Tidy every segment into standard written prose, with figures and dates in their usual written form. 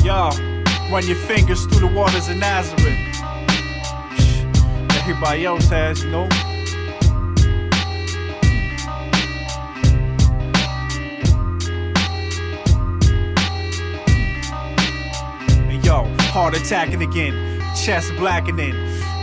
Yo, run your fingers through the waters of Nazareth. Everybody else has, you know. And yo, heart attacking again, chest blackening,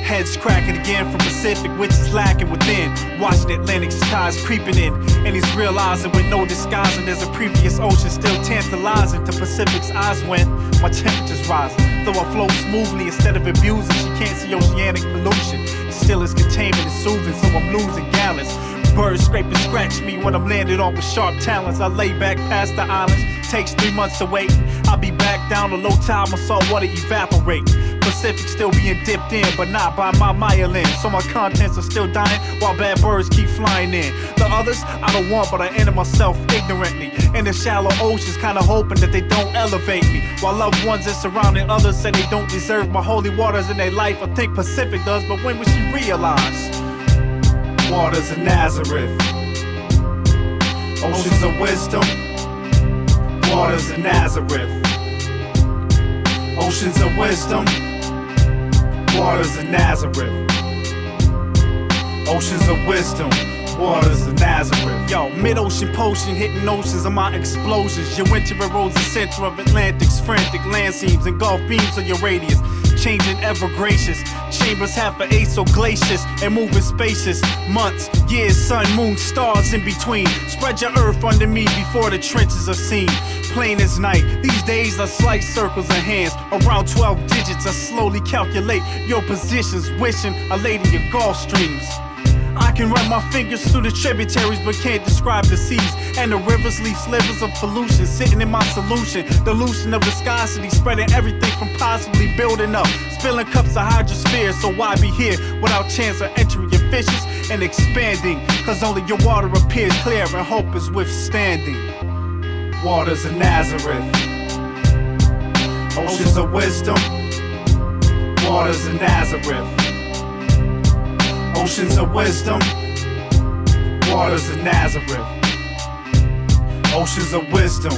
heads cracking again from Pacific, which is lacking within. Watching Atlantic's tides creeping in, and he's realizing with no disguising there's a previous ocean still tantalizing to Pacific's eyes when my temperature's rising. Though I flow smoothly instead of abusing, she can't see oceanic pollution. Still is containment and soothing, so I'm losing gallons. Birds scrape and scratch me when I'm landed on with sharp talons. I lay back past the islands, takes 3 months to wait. I'll be back down to low tide, my salt water evaporate. Pacific still being dipped in, but not by my myelin. So my contents are still dying while bad birds keep flying in. The others I don't want, but I enter myself ignorantly in the shallow oceans, kinda hoping that they don't elevate me. While loved ones and surrounding others say they don't deserve my holy waters in their life. I think Pacific does, but when will she realize? Waters of Nazareth, oceans of wisdom. Waters of Nazareth, oceans of wisdom. Waters of Nazareth, oceans of wisdom. Waters of Nazareth. Yo, mid-ocean potion hitting oceans of my explosions. Your winter erodes the center of Atlantic's frantic land seams and gulf beams of your radius. Changing ever gracious, chambers half an ace so glacious and moving spacious. Months, years, sun, moon, stars in between. Spread your earth under me before the trenches are seen. Plain as night, these days are slight circles of hands. Around 12 digits, I slowly calculate your positions, wishing I laid in your Gulf streams. I can run my fingers through the tributaries but can't describe the seas. And the rivers leave slivers of pollution sitting in my solution. Dilution of viscosity spreading everything from possibly building up. Spilling cups of hydrosphere, so why be here without chance of entering your fishes and expanding? Cause only your water appears clear and hope is withstanding. Waters of Nazareth, oceans of wisdom. Waters of Nazareth, oceans of wisdom. Waters of Nazareth, oceans of wisdom.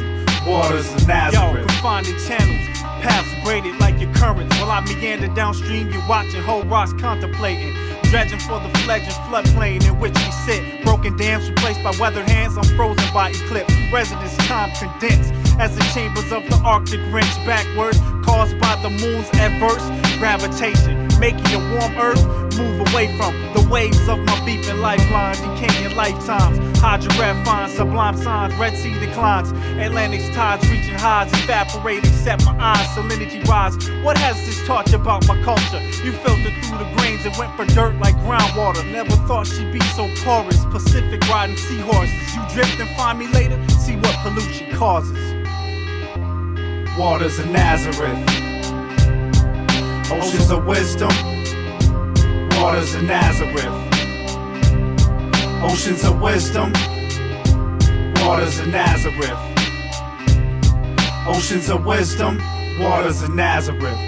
Waters of Nazareth. Yo, confined in channels, paths braided like your currents. While I meander downstream, you're watching whole rocks contemplating. Dredging for the fledgling floodplain in which we sit. Broken dams replaced by weathered hands, I'm frozen by eclipse. Residence time condensed as the chambers of the Arctic wrench backwards, caused by the moon's adverse gravitation, making a warm earth move away from the waves of my beeping lifeline, decaying lifetimes. Hydrograph finds sublime signs, Red Sea declines, Atlantic's tides reaching highs, evaporating, set my eyes, salinity rise. What has this taught you about my culture? You filtered through the grains and went for dirt like groundwater. Never thought she'd be so porous. Pacific riding seahorses. You drift and find me later, see what pollution causes. Waters of Nazareth, oceans of wisdom. Waters of Nazareth, oceans of wisdom. Waters of Nazareth, oceans of wisdom. Waters of Nazareth.